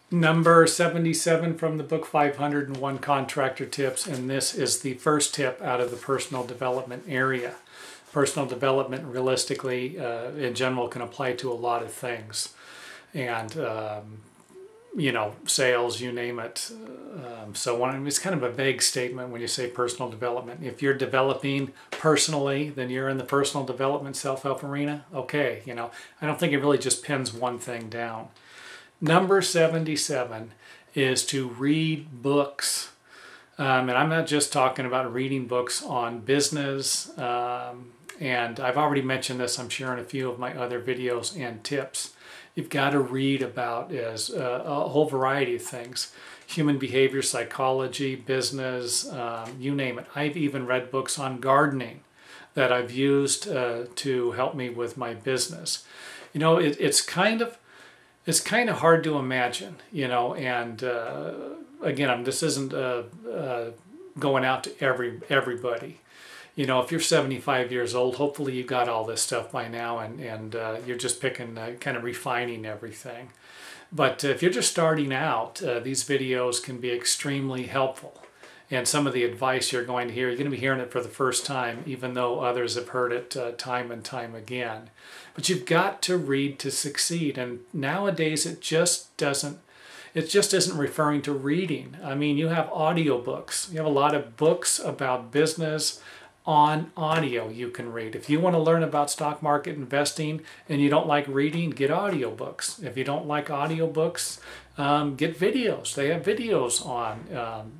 Number 77 from the book 501 Contractor Tips, and this is the first tip out of the personal development area. Personal development, realistically, in general, can apply to a lot of things. And, you know, sales, you name it. It's kind of a vague statement when you say personal development. If you're developing personally, then you're in the personal development self-help arena. Okay, you know, I don't think it really just pins one thing down. Number 77 is to read books. And I'm not just talking about reading books on business. And I've already mentioned this, I'm sure, in a few of my other videos and tips. You've got to read about a whole variety of things. Human behavior, psychology, business, you name it. I've even read books on gardening that I've used to help me with my business. You know, it's kind of hard to imagine, you know, and again, this isn't going out to everybody. You know, if you're 75 years old, hopefully you got all this stuff by now, and you're just picking, kind of refining everything. But if you're just starting out, these videos can be extremely helpful. And some of the advice you're going to hear, you're going to be hearing it for the first time, even though others have heard it time and time again. But you've got to read to succeed. And nowadays it just isn't referring to reading. I mean, you have audiobooks. You have a lot of books about business on audio you can read. If you want to learn about stock market investing and you don't like reading, get audiobooks. If you don't like audiobooks, get videos. They have videos on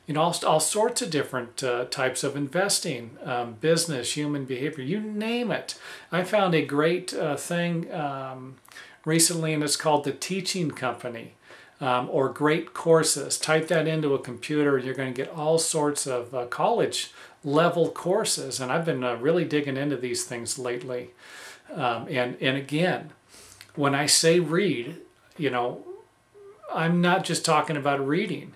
you know, all sorts of different types of investing, business, human behavior, you name it. I found a great thing recently, and it's called The Teaching Company, or Great Courses. Type that into a computer, and you're going to get all sorts of college level courses. And I've been really digging into these things lately. And again, when I say read, you know, I'm not just talking about reading.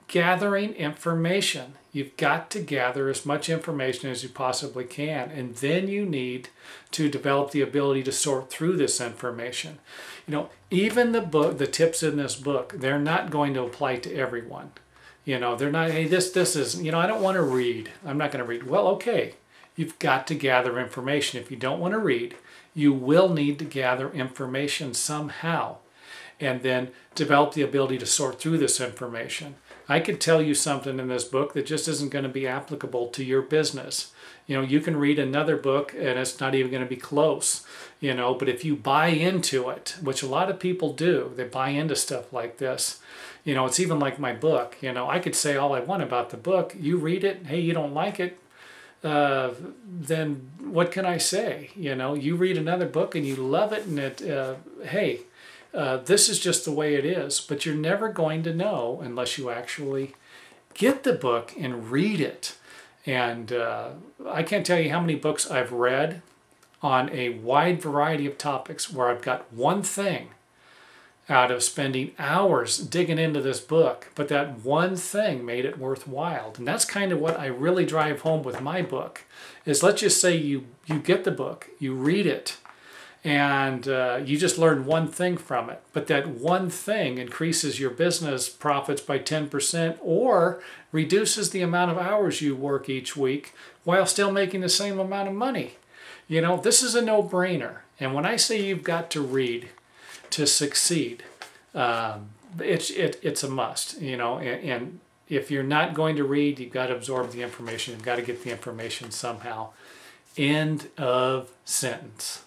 Gathering information. You've got to gather as much information as you possibly can, and then you need to develop the ability to sort through this information. You know, even the tips in this book, they're not going to apply to everyone. You know, they're not, hey, this is, you know, I don't want to read. I'm not going to read. Well, okay. You've got to gather information. If you don't want to read, you will need to gather information somehow, and then develop the ability to sort through this information. I could tell you something in this book that just isn't going to be applicable to your business. You know, you can read another book and it's not even going to be close, you know, but if you buy into it, which a lot of people do, they buy into stuff like this. You know, it's even like my book. You know, I could say all I want about the book. You read it, hey, you don't like it, then what can I say? You know, you read another book and you love it, and it, hey, this is just the way it is, but you're never going to know unless you actually get the book and read it. And I can't tell you how many books I've read on a wide variety of topics where I've got one thing out of spending hours digging into this book, but that one thing made it worthwhile. And that's kind of what I really drive home with my book, is let's just say you get the book, you read it, and you just learn one thing from it, but that one thing increases your business profits by 10% or reduces the amount of hours you work each week while still making the same amount of money. You know, this is a no-brainer. And when I say you've got to read to succeed, it's a must, you know, and if you're not going to read, you've got to absorb the information. You've got to get the information somehow. End of sentence.